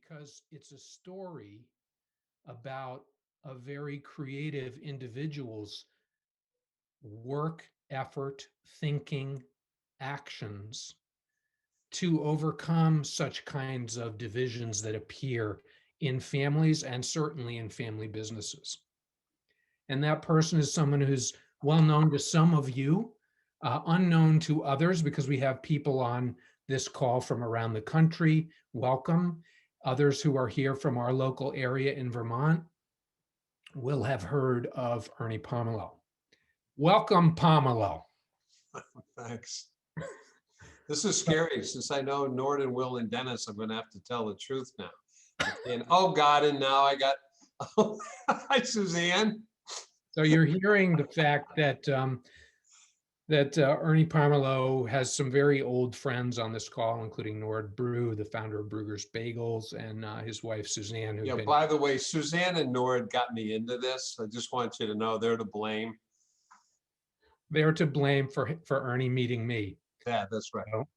because it's a story about a very creative individual's work, effort, thinking, actions to overcome such kinds of divisions that appear in families and certainly in family businesses. And that person is someone who's well known to some of you, unknown to others, because we have people on this call from around the country. Welcome. Others who are here from our local area in Vermont will have heard of Ernie Pomerleau. Welcome, Pomerleau. Thanks. This is scary since I know Nord and Will and Dennis, I'm going to have to tell the truth now. And oh God, and now I got, oh, hi, Suzanne. So you're hearing the fact that Ernie Pomerleau has some very old friends on this call, including Nord Brew, the founder of Brugger's Bagels, and his wife, Suzanne. Yeah, by the way, Suzanne and Nord got me into this. I just want you to know they're to blame. They're to blame for Ernie meeting me. Yeah, that's right. So,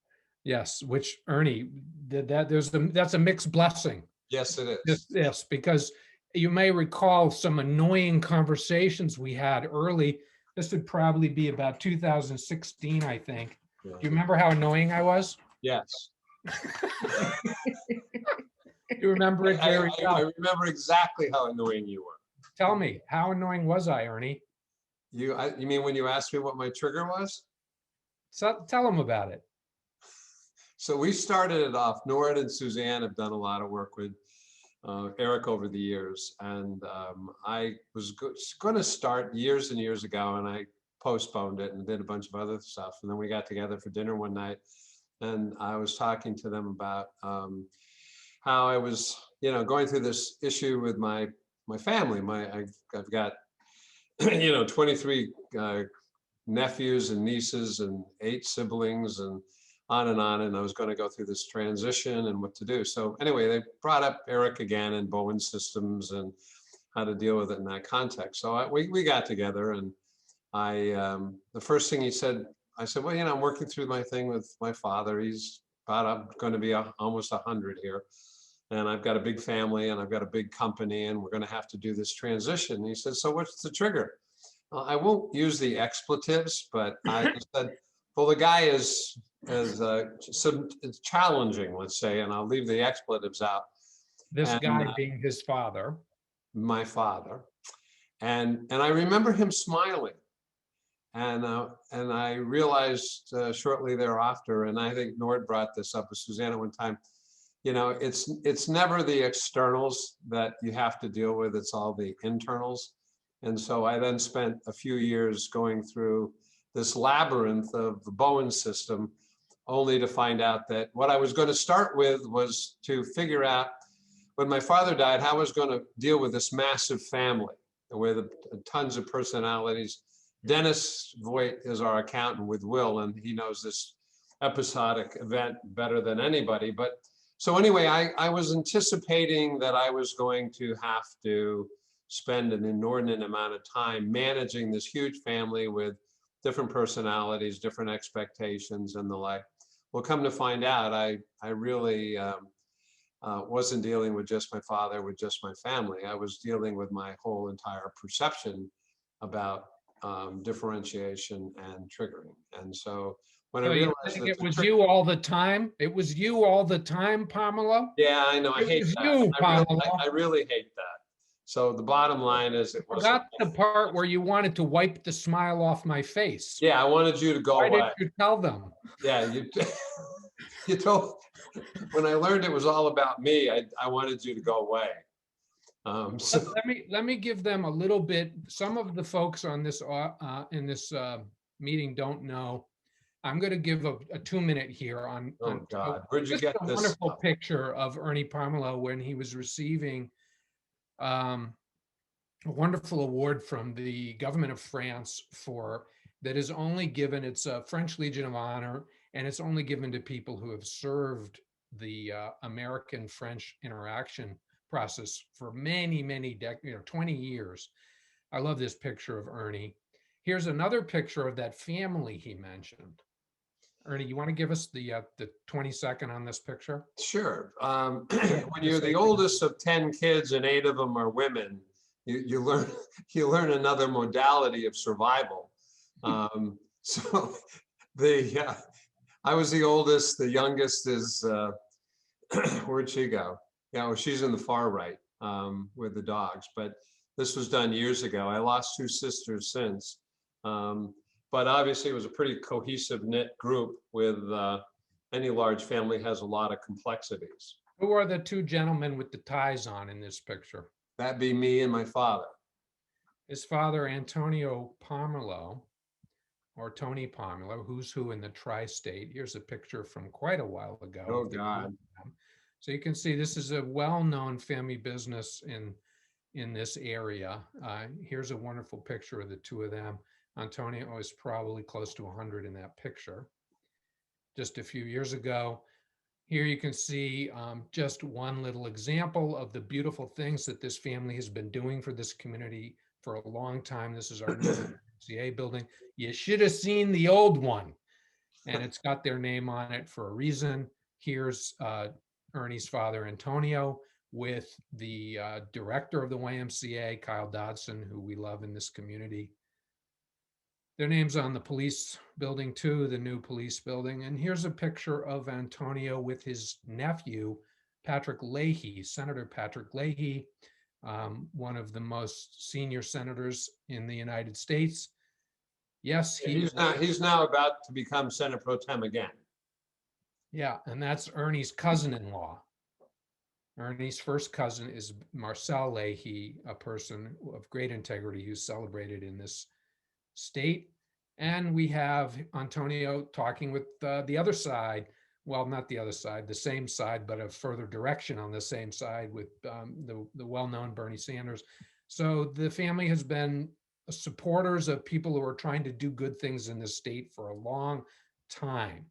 yes, which Ernie, that's a mixed blessing. Yes, it is. Yes, because you may recall some annoying conversations we had early. This would probably be about 2016, I think. Yeah. Do you remember how annoying I was? Yes. You remember it very well. I remember exactly how annoying you were. Tell me, how annoying was I, Ernie? You mean when you asked me what my trigger was? So tell them about it. So we started it off. Nord and Suzanne have done a lot of work with Eric over the years, and I was going to start years and years ago, and I postponed it and did a bunch of other stuff. And then we got together for dinner one night, and I was talking to them about how I was, going through this issue with my family. I've got 23 nephews and nieces and 8 siblings and on, and I was going to go through this transition and what to do. So anyway, they brought up Eric again and Bowen systems and how to deal with it in that context. So we got together, and the first thing he said, I said, well, I'm working through my thing with my father. He's going to be almost 100 here. And I've got a big family and I've got a big company, and we're going to have to do this transition. And he said, so what's the trigger? I won't use the expletives, but I said, well, the guy is challenging, let's say, and I'll leave the expletives out. This guy being his father. My father. And I remember him smiling. And I realized shortly thereafter, and I think Nord brought this up with Susanna one time, it's never the externals that you have to deal with, it's all the internals. And so I then spent a few years going through this labyrinth of the Bowen system, only to find out that what I was going to start with was to figure out, when my father died, how I was going to deal with this massive family with tons of personalities. Dennis Voigt is our accountant with Will, and he knows this episodic event better than anybody. But so anyway, I was anticipating that I was going to have to spend an inordinate amount of time managing this huge family with different personalities, different expectations, and the like. Well, come to find out, I really wasn't dealing with just my father, with just my family. I was dealing with my whole entire perception about differentiation and triggering. And so when I realized that it was you all the time, it was you all the time, Pomerleau? Yeah, I know. I hate that. I really hate that. So the bottom line is, it was forgot the part where you wanted to wipe the smile off my face. Yeah, I wanted you to go away. Why didn't you tell them? Yeah, you told. When I learned it was all about me, I wanted you to go away. So let me give them a little bit. Some of the folks on this in this meeting don't know. I'm going to give a 2-minute here on. Oh God, where'd you get this? Wonderful picture of Ernie Pomerleau when he was receiving a wonderful award from the government of France that is only given. It's a French Legion of Honor, and it's only given to people who have served the American-French interaction process for many, many decades, 20 years. I love this picture of Ernie. Here's another picture of that family he mentioned. Ernie, you want to give us the 20-second on this picture? Sure. Anything When to you're say the for that? oldest of 10 kids and 8 of them are women, you learn you learn another modality of survival. So the I was the oldest. The youngest is where'd she go? Yeah, well, she's in the far right with the dogs. But this was done years ago. I lost 2 sisters since. Um, but obviously, it was a pretty cohesive, knit group with any large family has a lot of complexities. Who are the two gentlemen with the ties on in this picture? That'd be me and my father. His father, Antonio Pomerleau, or Tony Pomerleau, who's who in the tri-state. Here's a picture from quite a while ago Oh, of the group God. of them. So you can see this is a well-known family business in this area. Here's a wonderful picture of the two of them. Antonio is probably close to 100 in that picture. Just a few years ago. Here you can see just one little example of the beautiful things that this family has been doing for this community for a long time. This is our new CA building. You should have seen the old one, and it's got their name on it for a reason. Here's Ernie's father, Antonio, with the director of the YMCA, Kyle Dodson, who we love in this community. Their name's on the police building too, the new police building. And here's a picture of Antonio with his nephew, Patrick Leahy, Senator Patrick Leahy, one of the most senior senators in the United States. Yes, He's now about to become Senate Pro Tem again. Yeah, and that's Ernie's cousin-in-law. Ernie's first cousin is Marcel Leahy, a person of great integrity who's celebrated in this state. And we have Antonio talking with the other side. Well, not the other side, the same side, but a further direction on the same side with the well-known Bernie Sanders. So the family has been supporters of people who are trying to do good things in this state for a long time.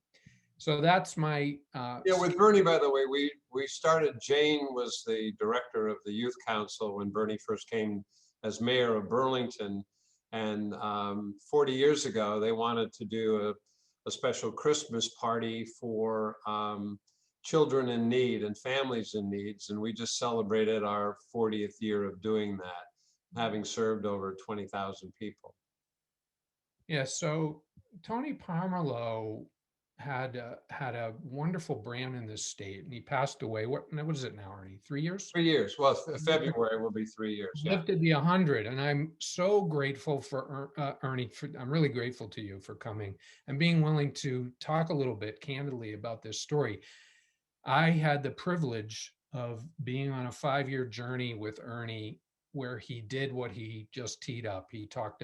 So that's my Yeah, with Bernie, by the way, we started. Jane was the director of the youth council when Bernie first came as mayor of Burlington, and 40 years ago they wanted to do a special Christmas party for children in need and families in needs, and we just celebrated our 40th year of doing that, having served over 20,000 people. Yeah, so Tony Pomerleau had a wonderful brand in this state, and he passed away. What is it now, Ernie? 3 years? 3 years. Well, February will be 3 years. Yeah. Lived to be 100, and I'm so grateful for Ernie. I'm really grateful to you for coming and being willing to talk a little bit candidly about this story. I had the privilege of being on a 5-year journey with Ernie where he did what he just teed up. He talked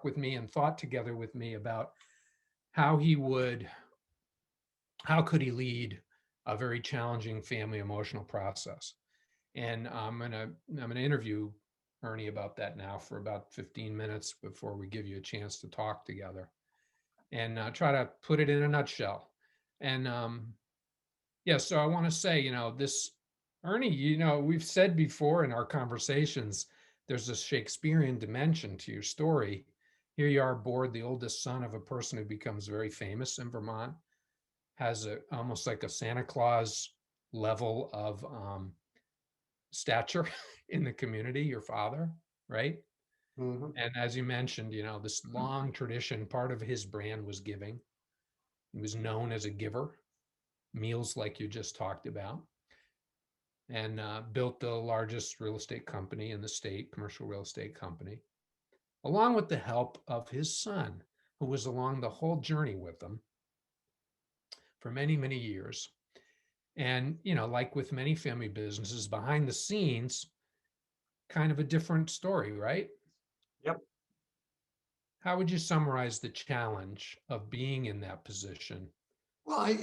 with me and thought together with me about how could he lead a very challenging family emotional process. And I'm gonna interview Ernie about that now for about 15 minutes before we give you a chance to talk together and try to put it in a nutshell. And yeah, so I want to say, this Ernie, we've said before in our conversations, there's a Shakespearean dimension to your story. Here you are aboard the oldest son of a person who becomes very famous in Vermont, has almost like a Santa Claus level of stature in the community, your father, right? Mm-hmm. And as you mentioned, this long tradition, part of his brand was giving. He was known as a giver, meals like you just talked about, and built the largest real estate company in the state, commercial real estate company, along with the help of his son, who was along the whole journey with him for many, many years. And, like with many family businesses, behind the scenes, kind of a different story, right? Yep. How would you summarize the challenge of being in that position? Well,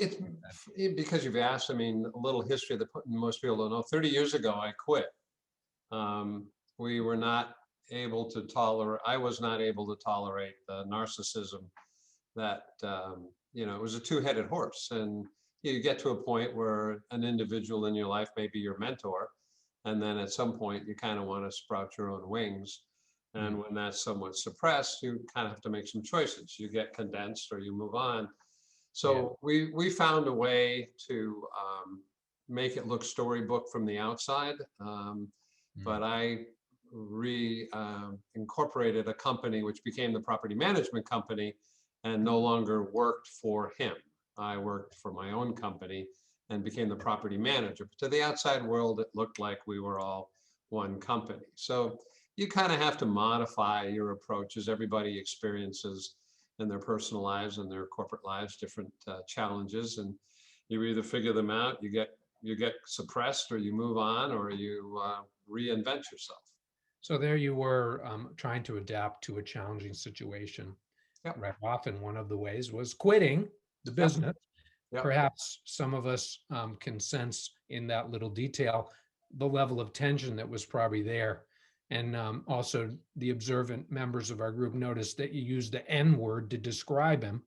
because you've asked, I mean, a little history that most people don't know. 30 years ago, I quit. We were not able to tolerate, I was not able to tolerate the narcissism that, it was a two-headed horse. And you get to a point where an individual in your life may be your mentor. And then at some point, you kind of want to sprout your own wings. And when that's somewhat suppressed, you kind of have to make some choices. You get condensed or you move on. Yeah. So we found a way to make it look storybook from the outside. Mm. But I incorporated a company which became the property management company and no longer worked for him. I worked for my own company and became the property manager. But to the outside world, it looked like we were all one company. So you kind of have to modify your approach as everybody experiences in their personal lives and their corporate lives different challenges, and you either figure them out, you get suppressed, or you move on, or you reinvent yourself. So there you were, trying to adapt to a challenging situation. Yep. Right off, and one of the ways was quitting the Yep. business. Yep. Perhaps some of us can sense in that little detail the level of tension that was probably there. And also, the observant members of our group noticed that you used the N word to describe him,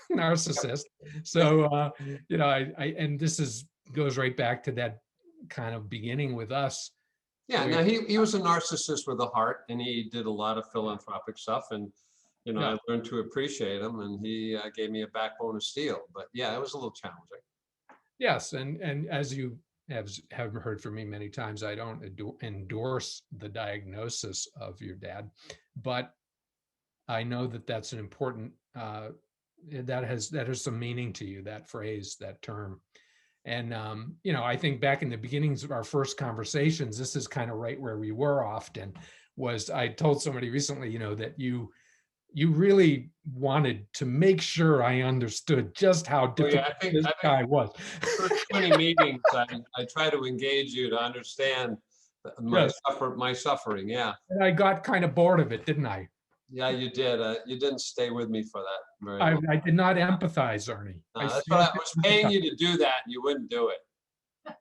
Yep. narcissist. Yep. So, and this is goes right back to that kind of beginning with us, Yeah. where, Now he was a narcissist with a heart, and he did a lot of philanthropic stuff, and yeah, I learned to appreciate him, and he gave me a backbone of steel. But yeah, it was a little challenging. yes, and as you have heard from me many times, I don't endorse the diagnosis of your dad, but I know that that's an important that has some meaning to you, that phrase, that term. And I think back in the beginnings of our first conversations, this is kind of right where we were often. Was I told somebody recently, that you really wanted to make sure I understood just how Oh yeah, difficult this I think guy was. first 20 meetings, I try to engage you to understand Yes. my suffering. Yeah. And I got kind of bored of it, didn't I? Yeah, you did. You didn't stay with me for that very I, long. I did not empathize, Ernie. I That's what failed I to was paying empathize. you to do that, and you wouldn't do it.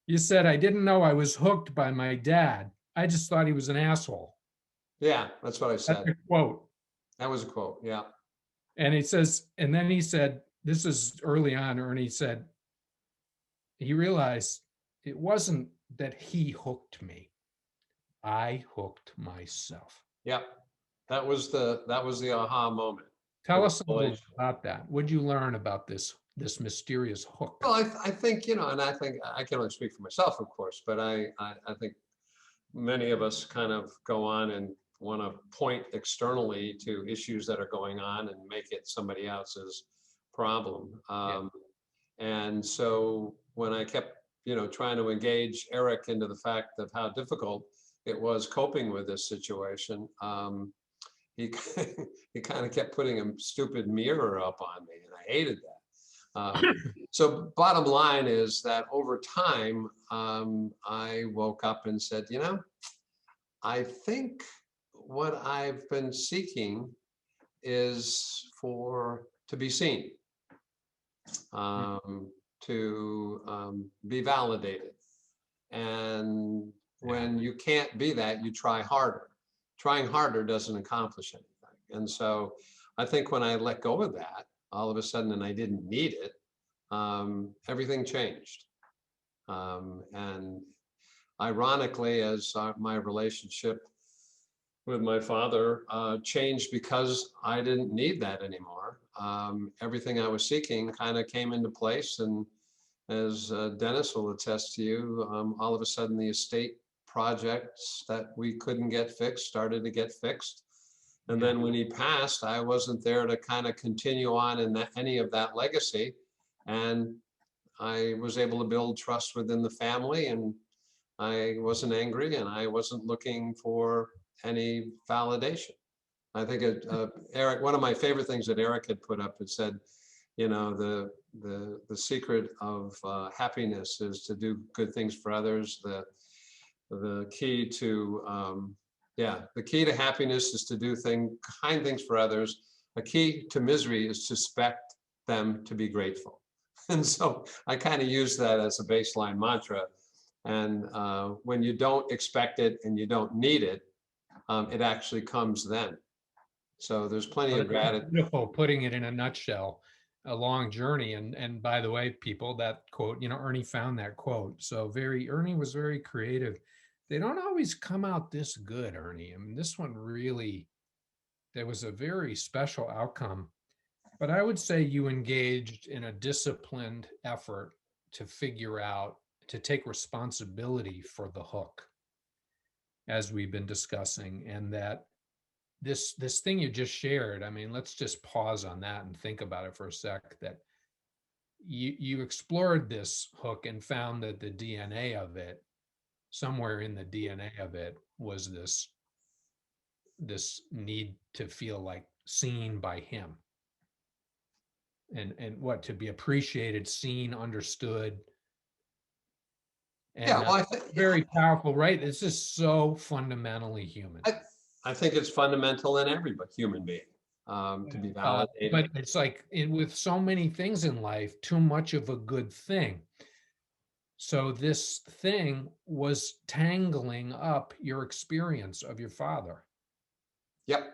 You said I didn't know I was hooked by my dad. I just thought he was an asshole. Yeah, that's what I That's said. a quote. That was a quote. Yeah. And then he said, this is early on, Ernie said, he realized it wasn't that he hooked me. I hooked myself. Yeah. That was the aha moment. The Tell us a little revelation. about that. What did you learn about this mysterious hook? Well, I think, and I think I can only speak for myself, of course, but I think many of us kind of go on and want to point externally to issues that are going on and make it somebody else's problem. Yeah. And so when I kept, trying to engage Eric into the fact of how difficult it was coping with this situation, he he kind of kept putting a stupid mirror up on me, and I hated that. So bottom line is that over time, I woke up and said, I think what I've been seeking is to be seen, um, to be validated. And Yeah. when you can't be that, you try harder. Trying harder doesn't accomplish anything. And so I think when I let go of that, all of a sudden, and I didn't need it, everything changed. And ironically, as my relationship with my father changed because I didn't need that anymore. Everything I was seeking kind of came into place. And as Dennis will attest to you, all of a sudden the estate projects that we couldn't get fixed started to get fixed. And Yeah. then when he passed, I wasn't there to kind of continue on in any of that legacy. And I was able to build trust within the family, and I wasn't angry, and I wasn't looking for any validation. I think Eric, one of my favorite things that Eric had put up, it said, the secret of happiness is to do good things for others. The key to the key to happiness is to do kind things for others. A key to misery is to expect them to be grateful. And so I kind of use that as a baseline mantra. And when you don't expect it and you don't need it, it actually comes then. So there's plenty Well, of that's gratitude. beautiful, putting it in a nutshell, a long journey. And by the way, people, that quote, Ernie found that quote. So Ernie was very creative. They don't always come out this good, Ernie. I mean, this one really, there was a very special outcome. But I would say you engaged in a disciplined effort to figure out, to take responsibility for the hook, as we've been discussing, and that this thing you just shared, I mean, let's just pause on that and think about it for a sec, that you explored this hook and found that the DNA of it, somewhere in the DNA of it, was this need to feel like seen by him, and what, to be appreciated, seen, understood. Yeah, And well, I think, yeah, very powerful, right? This is so fundamentally human. I think it's fundamental in every human being, to be validated. But it's like with so many things in life, too much of a good thing. So this thing was tangling up your experience of your father. Yep.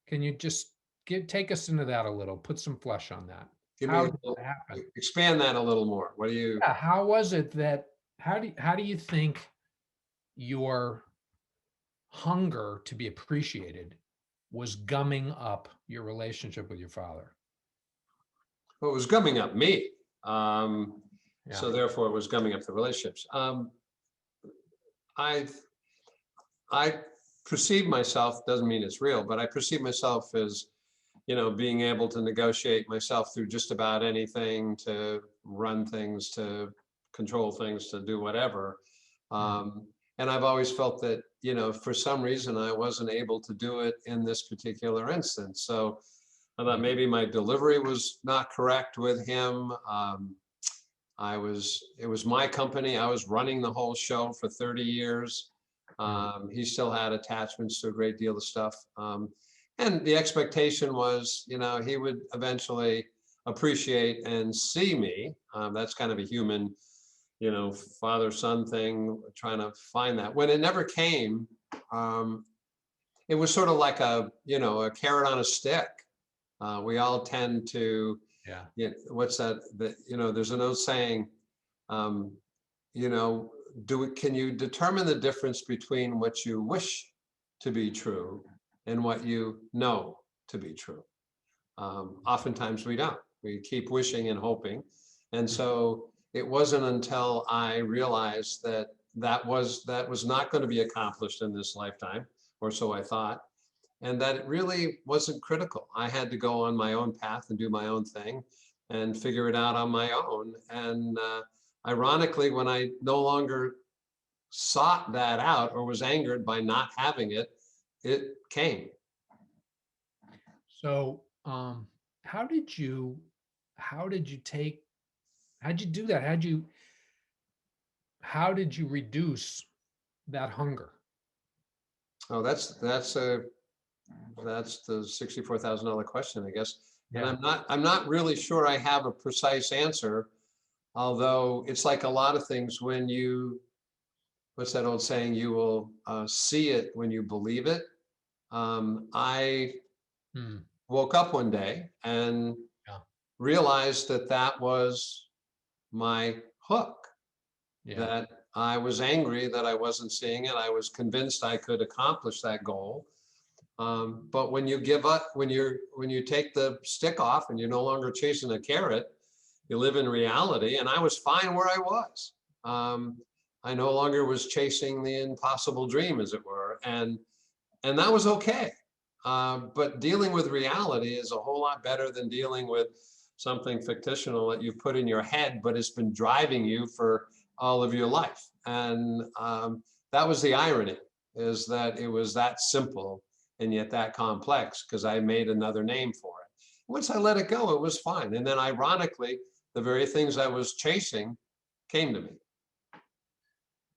Can you just take us into that a little, put some flesh on that? Give me How a did little, that happen? expand that a little more. What do you? Yeah, how was it that, how do you think your hunger to be appreciated was gumming up your relationship with your father? Well, it was gumming up me. Yeah. So therefore, it was gumming up the relationships. I I perceive myself, doesn't mean it's real, but I perceive myself as, being able to negotiate myself through just about anything, to run things, to control things, to do whatever. Mm. And I've always felt that, for some reason I wasn't able to do it in this particular instance. So I thought maybe my delivery was not correct with him. It was my company. I was running the whole show for 30 years. Mm. He still had attachments to a great deal of stuff. And the expectation was, he would eventually appreciate and see me. That's kind of a human, father son thing, trying to find that. When it never came, it was sort of like a carrot on a stick. We all tend to, Yeah. what's that? There's an old saying, um, you know, can you determine the difference between what you wish to be true and what you know to be true? Oftentimes we don't. We keep wishing and hoping. And Mm. so it wasn't until I realized that that was not going to be accomplished in this lifetime, or so I thought, and that it really wasn't critical. I had to go on my own path and do my own thing and figure it out on my own. And ironically, when I no longer sought that out or was angered by not having it, it came. So, how did you, how did you take, how'd you do that? How did you reduce that hunger? Oh, that's the $64,000 question, I guess. And Yeah. I'm not really sure I have a precise answer, although it's like a lot of things. When you, what's that old saying? You will see it when you believe it. I Mm. woke up one day and Yeah. realized that that was my hook, Yeah. that I was angry that I wasn't seeing it. I was convinced I could accomplish that goal. But when you give up, when you take the stick off and you're no longer chasing a carrot, you live in reality. And I was fine where I was. I no longer was chasing the impossible dream, as it were, and that was okay. But dealing with reality is a whole lot better than dealing with something fictional that you put in your head, but it's been driving you for all of your life. And that was the irony, is that it was that simple and yet that complex, because I made another name for it. Once I let it go, it was fine. And then ironically, the very things I was chasing came to me.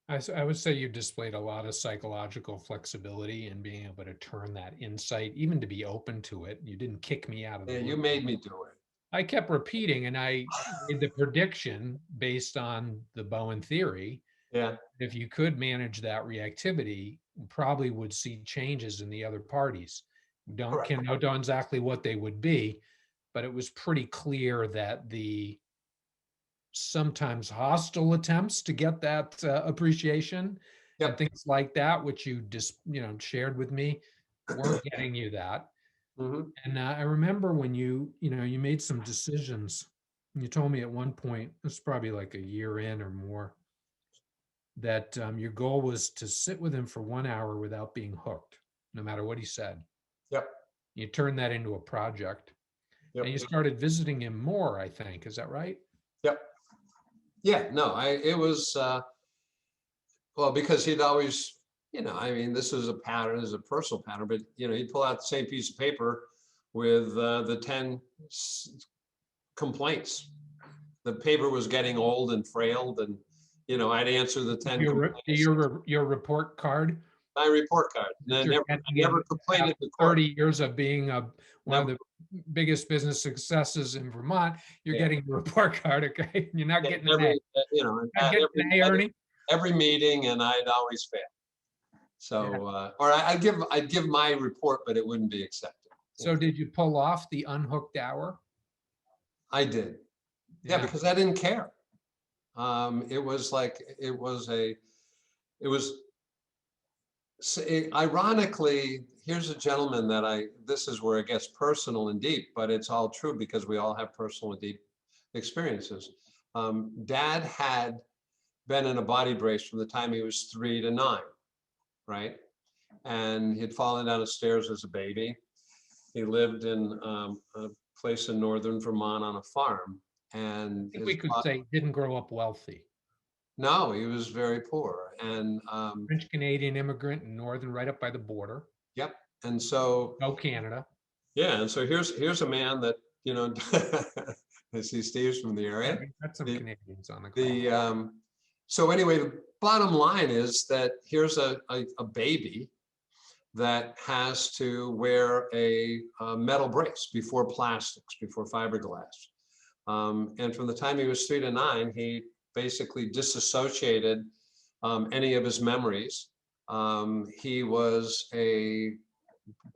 I would say you displayed a lot of psychological flexibility in being able to turn that insight, even to be open to it. You didn't kick me out of the Yeah, room. you made me do it. I kept repeating, and I made the prediction based on the Bowen theory. Yeah, If you could manage that reactivity, you probably would see changes in the other parties. Don't correct. can know exactly what they would be, but it was pretty clear that the sometimes hostile attempts to get that appreciation and Yep. things like that, which you just shared with me, weren't getting you that. Mhm. And I remember when you made some decisions. You told me at one point, it's probably like a year in or more, that your goal was to sit with him for 1 hour without being hooked, no matter what he said. Yep, You turned that into a project and yep, you started visiting him more, I think. Is that right? yep. Yeah, no, it was, well, because he'd always, I mean, this is a pattern, this is a personal pattern, but, he'd pull out the same piece of paper with the 10 complaints. The paper was getting old and frailed, and, I'd answer the 10 complaints, Your report card my report card. And that you're I getting never in complained after at the court. 30 years of being one of Never, the biggest business successes in Vermont. You're yeah, getting a report card, okay? You're not yeah, getting an A. Not getting an A, at Ernie? every meeting, and I'd always fail. Yeah. So, or I'd give my report, but it wouldn't be accepted. So did you pull off the unhooked hour? I did. Yeah, Yeah. because I didn't care. It was like, it was, ironically, here's a gentleman that this is where it gets personal and deep, but it's all true because we all have personal and deep experiences. Dad had been in a body brace from the time he was 3 to 9, right? And he'd fallen down the stairs as a baby. He lived in a place in northern Vermont on a farm, and I think we could say didn't grow up wealthy. no, he was very poor, and French Canadian immigrant in northern, right up by the border. yep. And so, Go Canada. yeah, and so here's a man that, you know, I see Steve's from the Yeah, area. we've got some The Canadians on the call. the so anyway, the bottom line is that here's a baby that has to wear a metal brace before plastics, before fiberglass. And from the time he was 3 to 9, he basically disassociated any of his memories. He was a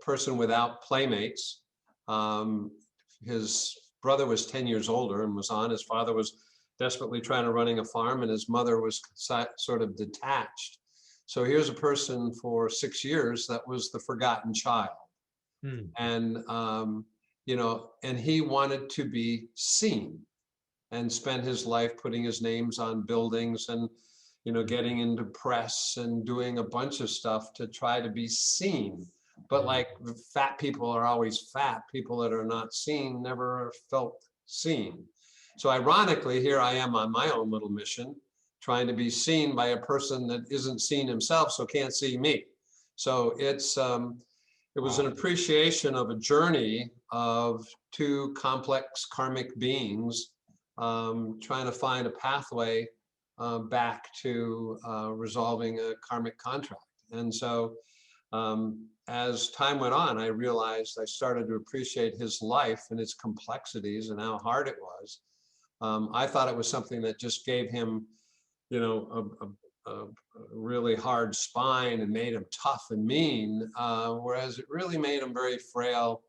person without playmates. Um, his brother was 10 years older and was on. His father was desperately trying to running a farm, and his mother was sort of detached. So here's a person for 6 years that was the forgotten child. Hmm. And, and he wanted to be seen and spent his life putting his names on buildings and, getting into press and doing a bunch of stuff to try to be seen. But like fat people are always fat, people that are not seen never felt seen. So ironically, here I am on my own little mission, trying to be seen by a person that isn't seen himself, so can't see me. So it was an appreciation of a journey of two complex karmic beings trying to find a pathway back to resolving a karmic contract. And so as time went on, I realized I started to appreciate his life and its complexities and how hard it was. I thought it was something that just gave him, a really hard spine and made him tough and mean, whereas it really made him very frail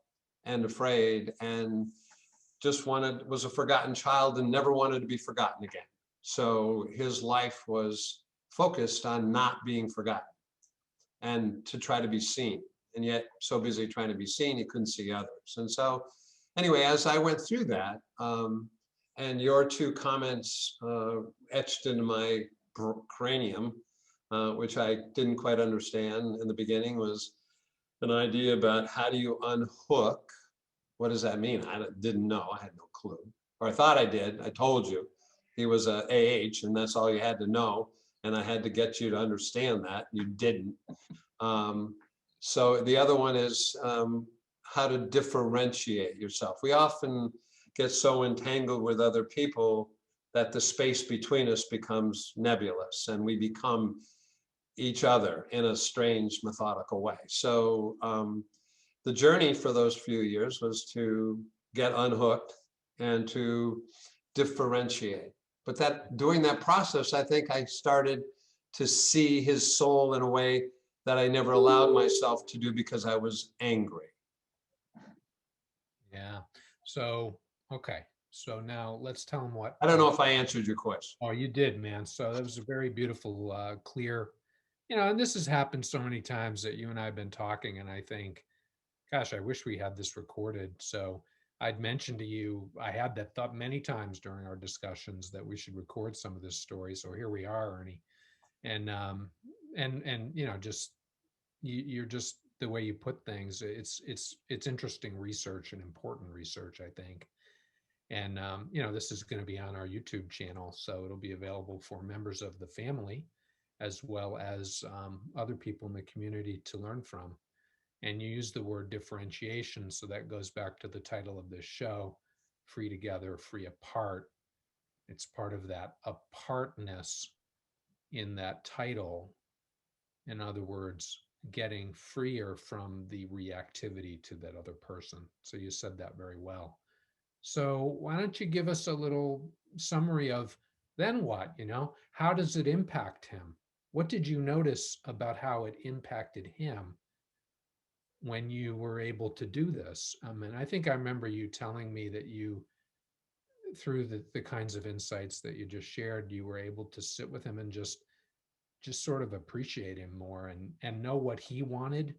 and afraid, and just was a forgotten child and never wanted to be forgotten again. So his life was focused on not being forgotten and to try to be seen. And yet, so busy trying to be seen, he couldn't see others. And so, anyway, as I went through that, and your two comments etched into my cranium, which I didn't quite understand in the beginning, was an idea about how do you unhook. What does that mean? I didn't know. I had no clue. Or I thought I did. I told you. He was a AH, and that's all you had to know. And I had to get you to understand that. You didn't. So the other one is how to differentiate yourself. We often get so entangled with other people that the space between us becomes nebulous, and we become each other in a strange, methodical way. So the journey for those few years was to get unhooked and to differentiate. But that during that process, I think I started to see his soul in a way that I never allowed myself to do because I was angry. Yeah. So, okay. So now let's tell them what. I don't know if I answered your question. Oh, you did, man. So that was a very beautiful, clear, and this has happened so many times that you and I have been talking, and I think, gosh, I wish we had this recorded. So I'd mentioned to you, I had that thought many times during our discussions that we should record some of this story. So here we are, Ernie. And just you're just the way you put things. It's interesting research and important research, I think. And this is going to be on our YouTube channel, so it'll be available for members of the family as well as other people in the community to learn from. And you use the word differentiation, so that goes back to the title of this show, Free Together, Free Apart. It's part of that apartness in that title. In other words, getting freer from the reactivity to that other person. So you said that very well. So why don't you give us a little summary of then what, how does it impact him? What did you notice about how it impacted him when you were able to do this? And I think I remember you telling me that you, through the kinds of insights that you just shared, you were able to sit with him and just sort of appreciate him more and know what he wanted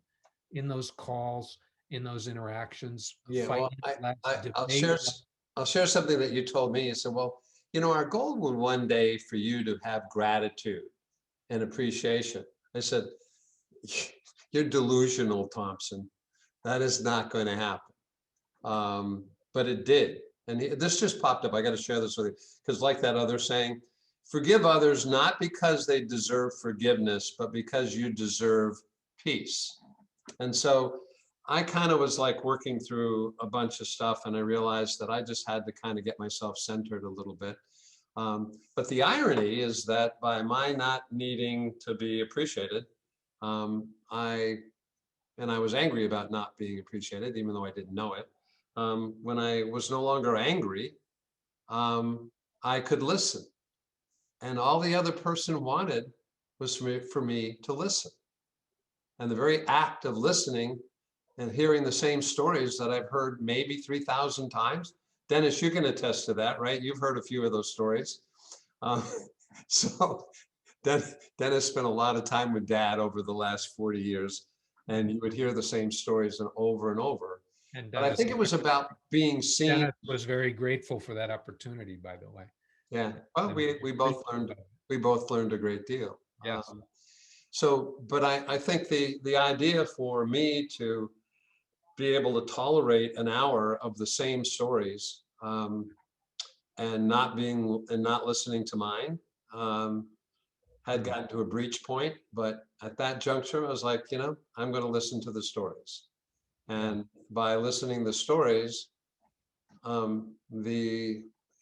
in those calls, in those interactions, Yeah, fight well, less, I'll debate share less. I'll share something that you told me. You said, well, our goal was one day for you to have gratitude and appreciation. I said, you're delusional, Thompson. That is not going to happen. But it did. And this just popped up. I got to share this with you because, like that other saying, forgive others not because they deserve forgiveness, but because you deserve peace. And so I kind of was like working through a bunch of stuff, and I realized that I just had to kind of get myself centered a little bit. But the irony is that by my not needing to be appreciated, I was angry about not being appreciated, even though I didn't know it. When I was no longer angry, I could listen. And all the other person wanted was for me to listen. And the very act of listening and hearing the same stories that I've heard maybe 3,000 times. Dennis, you can attest to that, right? You've heard a few of those stories. Um, so Dennis spent a lot of time with Dad over the last 40 years, and you would hear the same stories over and over. And But I think it was about being seen. Dennis was very grateful for that opportunity, by the way. Yeah. Well, And we both learned a great deal. yes. But I think the idea for me to be able to tolerate an hour of the same stories and not listening to mine had gotten to a breach point. But at that juncture, I was like, I'm going to listen to the stories. And by listening to the stories,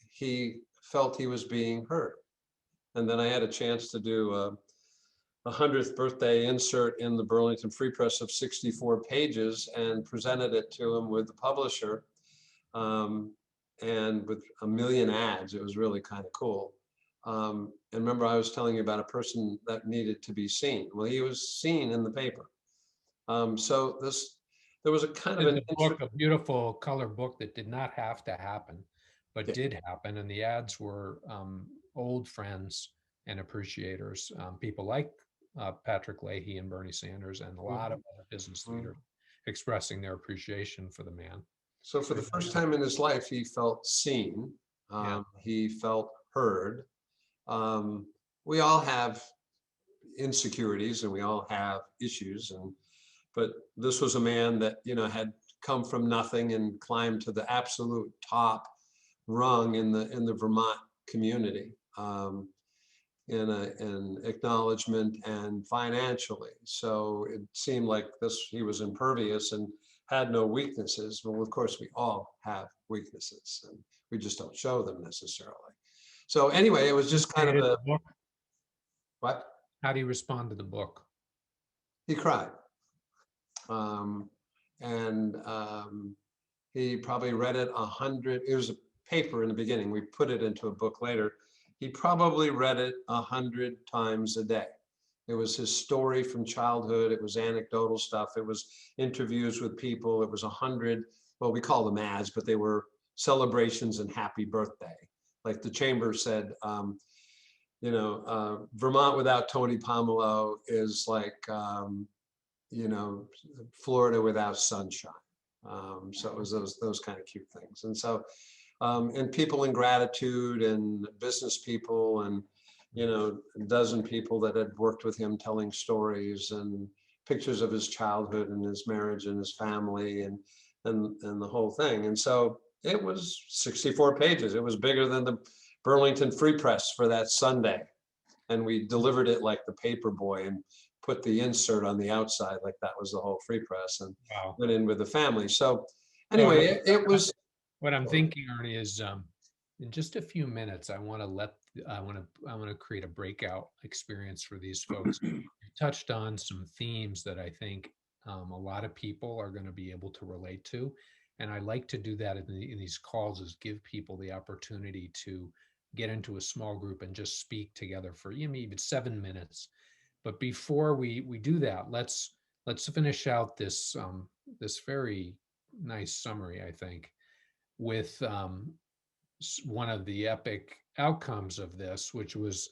he felt he was being heard. And then I had a chance to do a 100th birthday insert in the Burlington Free Press of 64 pages and presented it to him with the publisher and with a million ads. It was really kind of cool. And remember, I was telling you about a person that needed to be seen. Well, he was seen in the paper. So there was a kind of It's a book, a beautiful color book that did not have to happen, but did happen. And the ads were old friends and appreciators, people like Patrick Leahy and Bernie Sanders, and a lot of other business leaders expressing their appreciation for the man. So for the first time in his life, he felt seen. He felt heard. We all have insecurities and we all have issues, but this was a man that had come from nothing and climbed to the absolute top rung in the Vermont community. In acknowledgement and financially. So it seemed like he was impervious and had no weaknesses. Well, of course, we all have weaknesses and we just don't show them necessarily. So anyway, it was just kind of what? How do you respond to the book? He cried. He probably read it 100, it was a paper in the beginning. We put it into a book later. He probably read it 100 times a day. It was his story from childhood. It was anecdotal stuff. It was interviews with people. It was 100, well, we call them ads, but they were celebrations and happy birthday. Like the chamber said, Vermont without Tony Pomerleau is like, you know, Florida without sunshine. So it was those kind of cute things. And so, and people in gratitude and business people and, you know, a dozen people that had worked with him telling stories and pictures of his childhood and his marriage and his family and the whole thing. And so it was 64 pages. It was bigger than the Burlington Free Press for that Sunday. And we delivered it like the paper boy and put the insert on the outside like that was the whole Free Press and Wow. went in with the family. So So anyway, it was. what I'm thinking, Ernie, is in just a few minutes, I want to create a breakout experience for these folks. You touched on some themes that I think a lot of people are going to be able to relate to, and I like to do that in these calls is give people the opportunity to get into a small group and just speak together for maybe 7 minutes. But before we do that, let's finish out this very nice summary, I think, with one of the epic outcomes of this, which was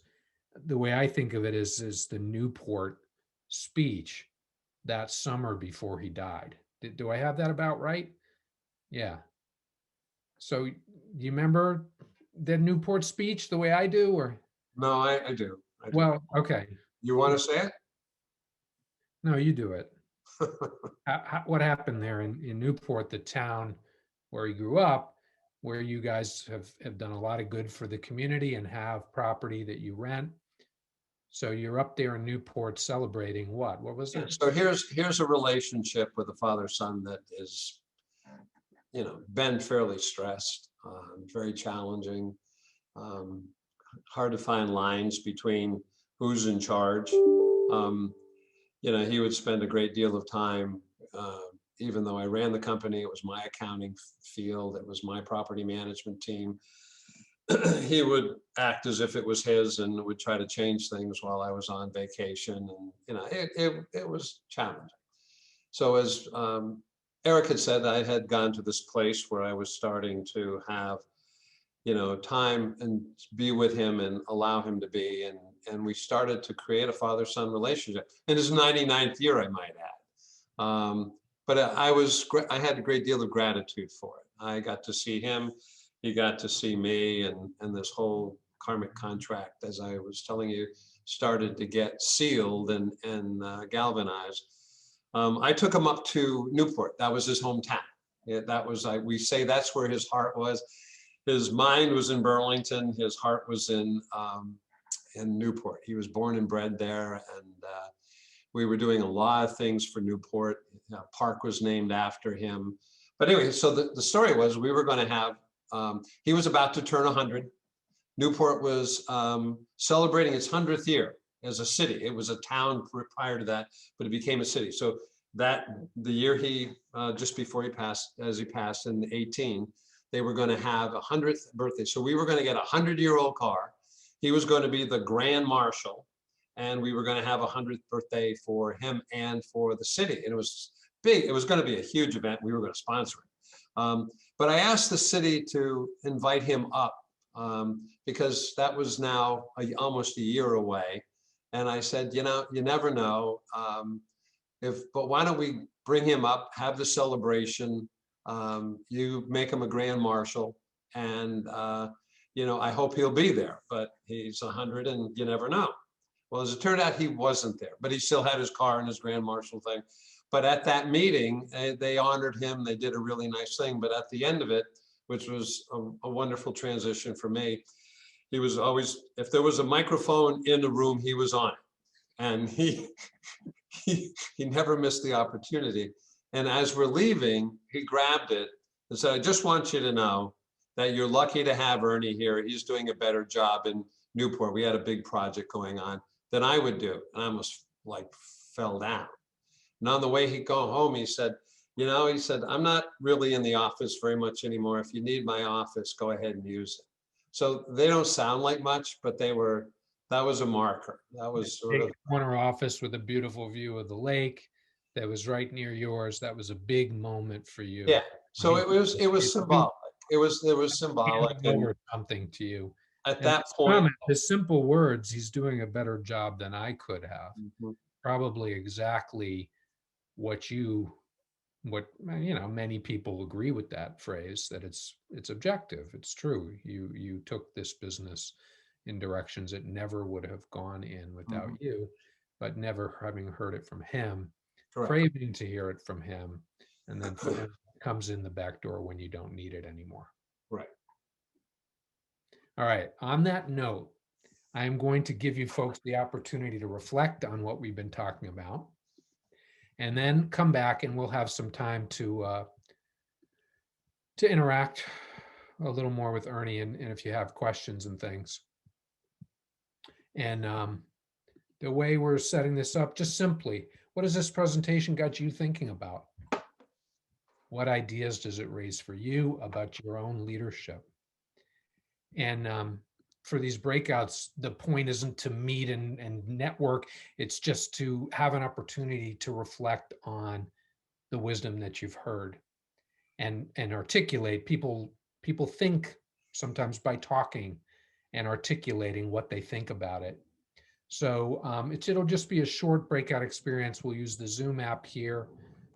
the way I think of it is the Newport speech that summer before he died. Do I have that about right? Yeah. So do you remember the Newport speech the way I do, or No, I do. I do. well, okay. You want to say it? No, you do it. What happened there in Newport, the town where he grew up, where you guys have done a lot of good for the community and have property that you rent. So you're up there in Newport celebrating what? What was it? So here's a relationship with a father-son that is, you know, been fairly stressed, very challenging, um, hard to find lines between who's in charge. You know, he would spend a great deal of time, even though I ran the company, it was my accounting field, it was my property management team. He would act as if it was his and would try to change things while I was on vacation. And, you know, it was challenging. So as Eric had said, I had gone to this place where I was starting to have, you know, time and be with him and allow him to be. And we started to create a father-son relationship in his 99th year, I might add. But I had a great deal of gratitude for it. I got to see him, he got to see me, and this whole karmic contract, as I was telling you, started to get sealed and galvanized. I took him up to Newport. That was his hometown. That was, we say that's where his heart was. His mind was in Burlington. His heart was in Newport. He was born and bred there, and we were doing a lot of things for Newport. Park was named after him. But anyway, so the story was we were going to have, he was about to turn 100. Newport was celebrating its 100th year as a city. It was a town prior to that, but it became a city. So that the year he, just before he passed, as he passed in 18, they were going to have a 100th birthday. So we were going to get a 100-year-old car. He was going to be the grand marshal, and we were going to have a 100th birthday for him and for the city. And it was big. It was going to be a huge event. We were going to sponsor it. But I asked the city to invite him up because that was now almost a year away. And I said, you know, you never know. But why don't we bring him up, have the celebration, you make him a grand marshal, and you know, I hope he'll be there. But he's 100, and you never know. Well, as it turned out, he wasn't there, but he still had his car and his grand marshal thing. But at that meeting, they honored him. They did a really nice thing. But at the end of it, which was a wonderful transition for me, he was always, if there was a microphone in the room, he was on it, and he never missed the opportunity. And as we're leaving, he grabbed it and said, I just want you to know that you're lucky to have Ernie here. He's doing a better job in Newport. We had a big project going on than I would do. And I almost like fell down. And on the way he'd go home, he said, you know, he said, I'm not really in the office very much anymore. If you need my office, go ahead and use it. So they don't sound like much, but that was a marker. That was sort of corner office with a beautiful view of the lake that was right near yours. That was a big moment for you. Yeah. So it was symbolic. It was symbolic. And over something to you. At that point, the simple words, he's doing a better job than I could have. Mhm. Probably exactly what you many people agree with that phrase, that it's objective, it's true. You took this business in directions it never would have gone in without Mhm. you, but never having heard it from him, Correct. craving to hear it from him, and then finally comes in the back door when you don't need it anymore. Right. All right, on that note, I am going to give you folks the opportunity to reflect on what we've been talking about, and then come back and we'll have some time to interact a little more with Ernie, and if you have questions and things. And the way we're setting this up, just simply, what has this presentation got you thinking about? What ideas does it raise for you about your own leadership? And for these breakouts, the point isn't to meet and network. It's just to have an opportunity to reflect on the wisdom that you've heard and articulate. People think sometimes by talking and articulating what they think about it. So it'll just be a short breakout experience. We'll use the Zoom app here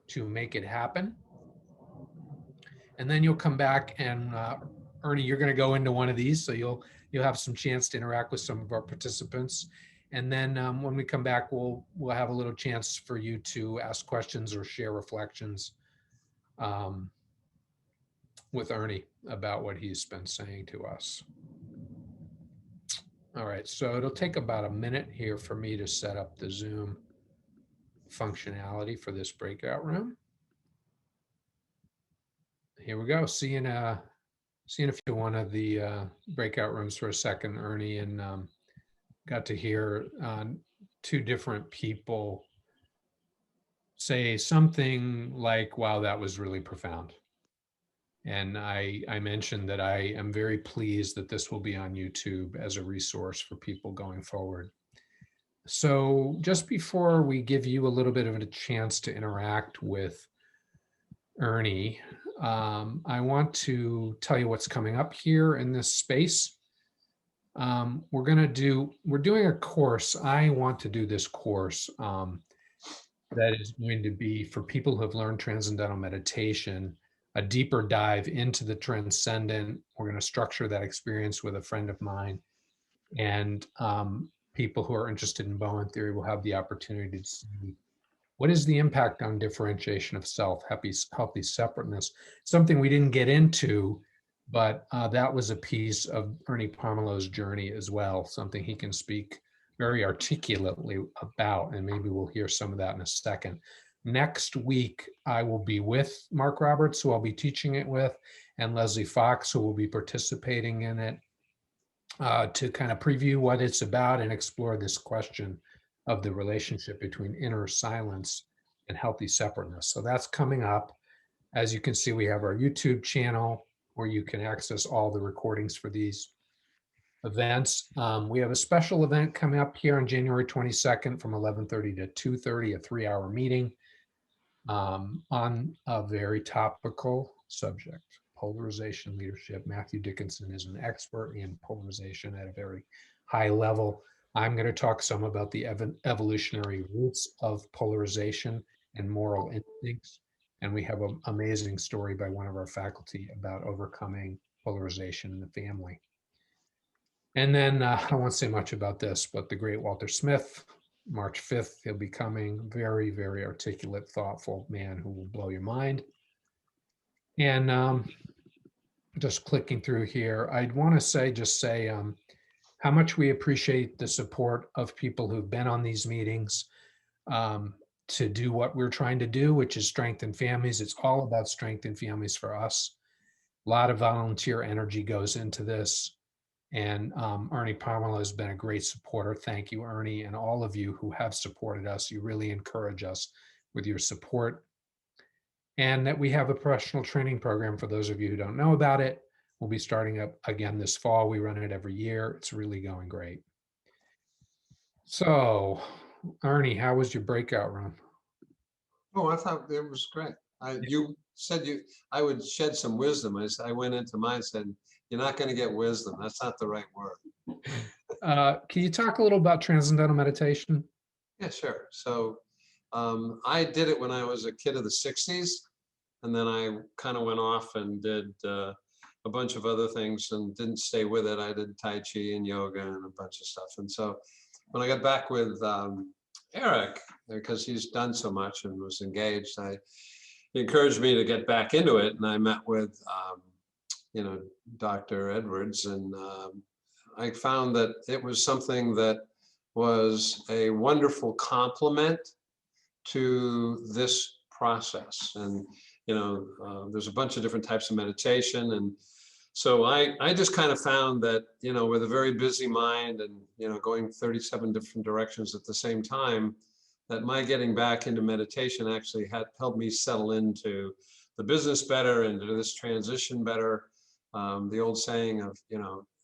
to make it happen. And then you'll come back and Ernie, you're going to go into one of these, so you'll have some chance to interact with some of our participants. And then when we come back, we'll have a little chance for you to ask questions or share reflections with Ernie about what he's been saying to us. All right, so it'll take about a minute here for me to set up the Zoom functionality for this breakout room. Here we go. Seeing a few one of the breakout rooms for a second, Ernie, and got to hear two different people say something like, "Wow, that was really profound." And I mentioned that I am very pleased that this will be on YouTube as a resource for people going forward. So just before we give you a little bit of a chance to interact with Ernie, I want to tell you what's coming up here in this space. We're doing a course. I want to do this course that is going to be for people who have learned transcendental meditation, a deeper dive into the transcendent. We're going to structure that experience with a friend of mine, and people who are interested in Bowen theory will have the opportunity to see what is the impact on differentiation of self, healthy separateness. Something we didn't get into, but that was a piece of Ernie Pomerleau's journey as well, something he can speak very articulately about, and maybe we'll hear some of that in a second. Next week, I will be with Mark Roberts, who I'll be teaching it with, and Leslie Fox, who will be participating in it, to kind of preview what it's about and explore this question of the relationship between inner silence and healthy separateness. So that's coming up. As you can see, we have our YouTube channel where you can access all the recordings for these events. We have a special event coming up here on January 22nd from 11:30 to 2:30, a 3-hour meeting on a very topical subject, polarization leadership. Matthew Dickinson is an expert in polarization at a very high level. I'm going to talk some about the evolutionary roots of polarization and moral instincts. And we have an amazing story by one of our faculty about overcoming polarization in the family. And then I won't say much about this, but the great Walter Smith, March 5th, he'll be coming. Very, very articulate, thoughtful man who will blow your mind. And just clicking through here, I'd want to say how much we appreciate the support of people who've been on these meetings to do what we're trying to do, which is strengthen families. It's all about strengthen families for us. A lot of volunteer energy goes into this. And Ernie Pomerleau has been a great supporter. Thank you, Ernie, and all of you who have supported us. You really encourage us with your support. And that we have a professional training program for those of you who don't know about it. We'll be starting up again this fall. We run it every year. It's really going great. So, Ernie, how was your breakout room? Oh, I thought it was great. You said I would shed some wisdom. I went into mine and said, you're not going to get wisdom. That's not the right word. Can you talk a little about transcendental meditation? Yeah, sure. So I did it when I was a kid of the 60s. And then I kind of went off and did a bunch of other things and didn't stay with it. I did Tai Chi and yoga and a bunch of stuff. And so when I got back with Eric, because he's done so much and was engaged, he encouraged me to get back into it. And I met with, Dr. Edwards, and I found that it was something that was a wonderful complement to this process. And there's a bunch of different types of meditation, and so I just kind of found that with a very busy mind and going 37 different directions at the same time, that my getting back into meditation actually had helped me settle into the business better and to this transition better. The old saying of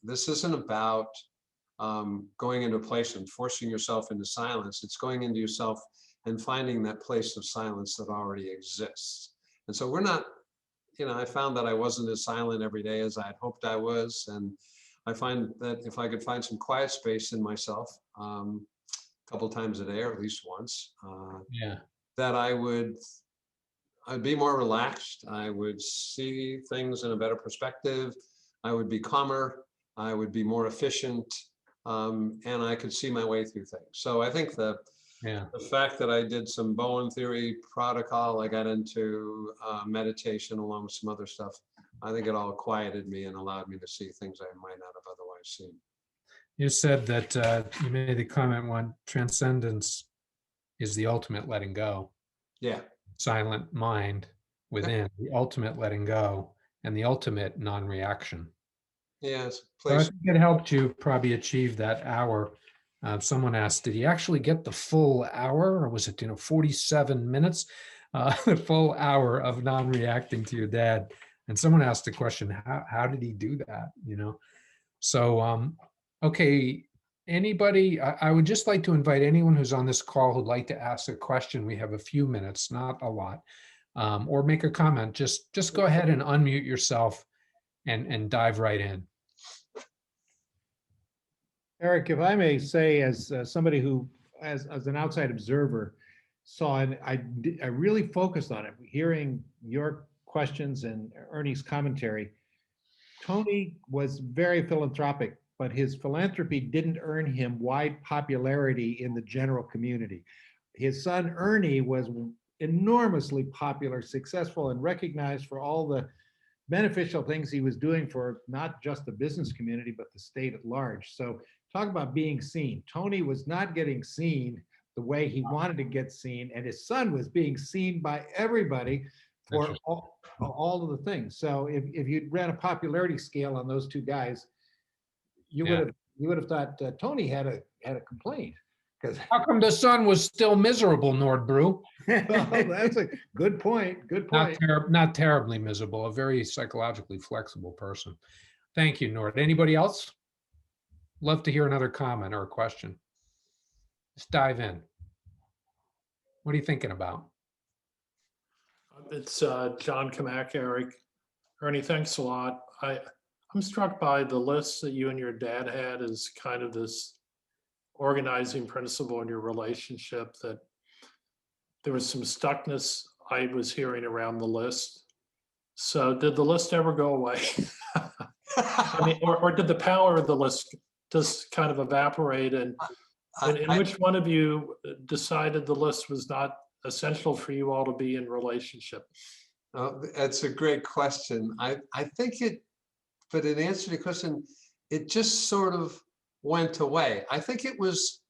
this isn't about going into a place and forcing yourself into silence. It's going into yourself and finding that place of silence that already exists. And so we're not, I found that I wasn't as silent every day as I had hoped I was. And I find that if I could find some quiet space in myself a couple times a day, or at least once, that I'd be more relaxed. I would see things in a better perspective. I would be calmer. I would be more efficient. And I could see my way through things. So I think the fact that I did some Bowen theory protocol, I got into meditation along with some other stuff, I think it all quieted me and allowed me to see things I might not have otherwise seen. You said that you made the comment one, transcendence is the ultimate letting go. Yeah. Silent mind within, the ultimate letting go, and the ultimate non-reaction. Yes. So I think it helped you probably achieve that hour. Someone asked, did he actually get the full hour, or was it 47 minutes? The full hour of non-reacting to your dad. And someone asked the question, how did he do that? So okay, anybody, I would just like to invite anyone who's on this call who'd like to ask a question. We have a few minutes, not a lot, or make a comment. Just go ahead and unmute yourself and dive right in. Eric, if I may say, as somebody who, as an outside observer, saw, and I really focused on it, hearing your questions and Ernie's commentary. Tony was very philanthropic, but his philanthropy didn't earn him wide popularity in the general community. His son, Ernie, was enormously popular, successful, and recognized for all the beneficial things he was doing for not just the business community, but the state at large. So talk about being seen. Tony was not getting seen the way he wanted to get seen, and his son was being seen by everybody for all of the things. So if you ran a popularity scale on those two guys, you would have thought Tony had a complaint. Because how come the son was still miserable, Nordbrew? Well, that's a good point. Good point. Not terribly miserable, a very psychologically flexible person. Thank you, Nord. Anybody else? Love to hear another comment or a question. Just dive in. What are you thinking about? It's John Kamak, Eric. Ernie, thanks a lot. I'm struck by the list that you and your dad had as kind of this organizing principle in your relationship, that there was some stuckness I was hearing around the list. So did the list ever go away? I mean, or did the power of the list just kind of evaporate? And which one of you decided the list was not essential for you all to be in relationship? That's a great question. I think but in answer to the question, it just sort of went away. I think it was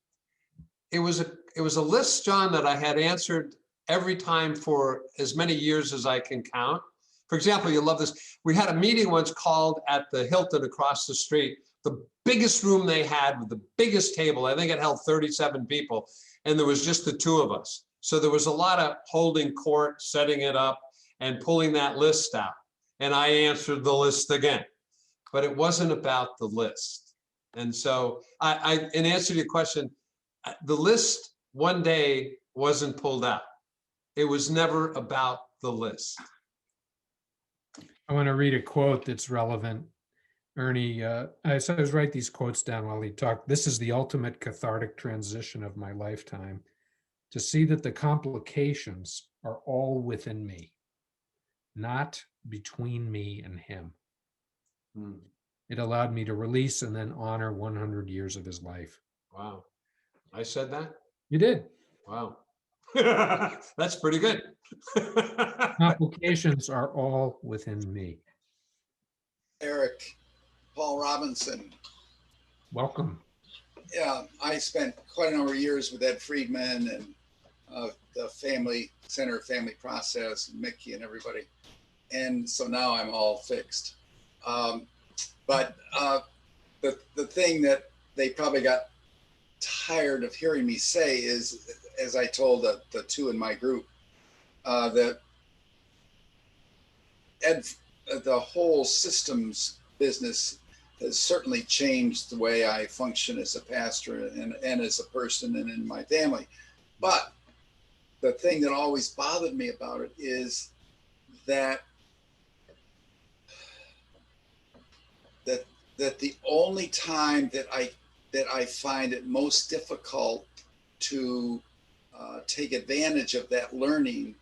a list, John, that I had answered every time for as many years as I can count. For example, you'll love this. We had a meeting once called at the Hilton across the street, the biggest room they had with the biggest table. I think it held 37 people, and there was just the two of us. So there was a lot of holding court, setting it up, and pulling that list out. And I answered the list again, but it wasn't about the list. And so in answer to your question, the list one day wasn't pulled out. It was never about the list. I want to read a quote that's relevant. Ernie, I always write these quotes down while he talked. This is the ultimate cathartic transition of my lifetime. to see that the complications are all within me, not between me and him. Hmm. It allowed me to release and then honor 100 years of his life. Wow. I said that? You did. Wow. That's pretty good. Complications are all within me. Eric, Paul Robinson. Welcome. Yeah, I spent quite a number of years with Ed Friedman and the Family Center, Family Process, and Mickey and everybody. And so now I'm all fixed. But the thing that they probably got tired of hearing me say is, as I told the two in my group, that Ed, the whole systems business has certainly changed the way I function as a pastor and as a person and in my family. But the thing that always bothered me about it is that the only time that I find it most difficult to take advantage of that learning,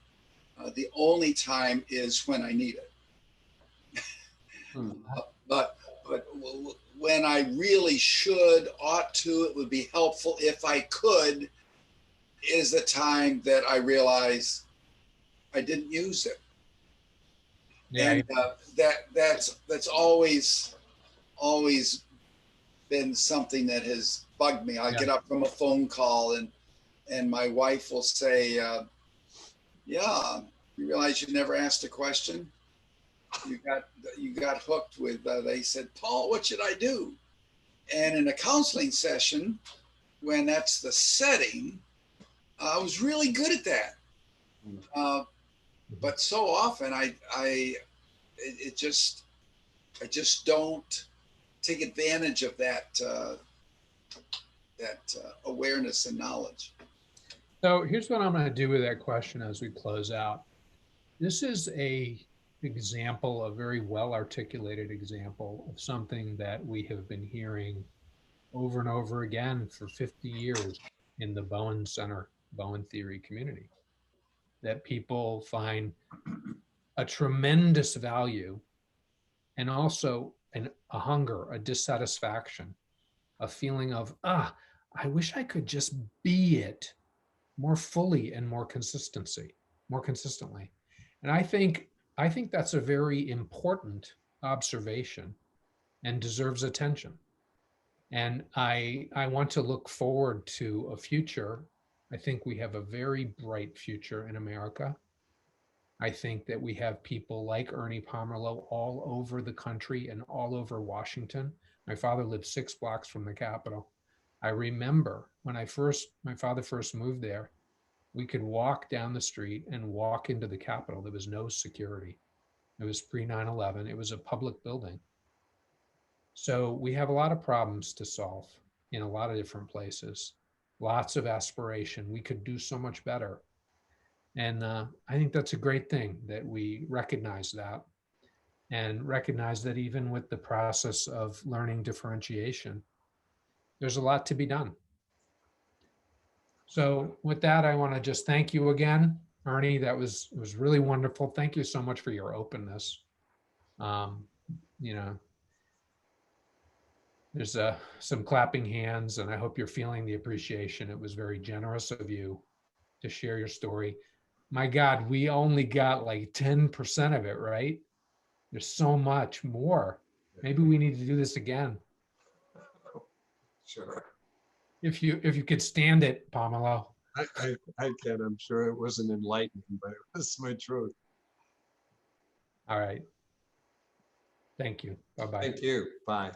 the only time is when I need it. But when I really should, ought to, it would be helpful if I could, is the time that I realize I didn't use it. Yeah. And that's always been something that has bugged me. I get up from a phone call and my wife will say, yeah, you realize you never asked a question? You got hooked with, they said, Paul, what should I do? And in a counseling session, when that's the setting, I was really good at that. But so often I just don't take advantage of that awareness and knowledge. So here's what I'm going to do with that question as we close out. This is a example, a very well articulated example of something that we have been hearing over and over again for 50 years in the Bowen Center, Bowen theory community, that people find a tremendous value and also a hunger, a dissatisfaction, a feeling of, I wish I could just be it more fully and more consistently. And I think that's a very important observation and deserves attention. And I want to look forward to a future. I think we have a very bright future in America. I think that we have people like Ernie Pomerleau all over the country and all over Washington. My father lived 6 blocks from the Capitol. I remember when my father first moved there, we could walk down the street and walk into the Capitol. There was no security. It was pre 9/11. It was a public building. So we have a lot of problems to solve in a lot of different places. Lots of aspiration. We could do so much better. And I think that's a great thing that we recognize that and recognize that even with the process of learning differentiation, there's a lot to be done. So with that, I want to just thank you again, Ernie. It was really wonderful. Thank you so much for your openness. There's some clapping hands, and I hope you're feeling the appreciation. It was very generous of you to share your story. My God, we only got like 10% of it, right? There's so much more. Maybe we need to do this again. Sure. If you could stand it, Pomerleau. I can. I'm sure it wasn't enlightening, but it was my truth. All right. Thank you. Bye-bye. Thank you. Bye.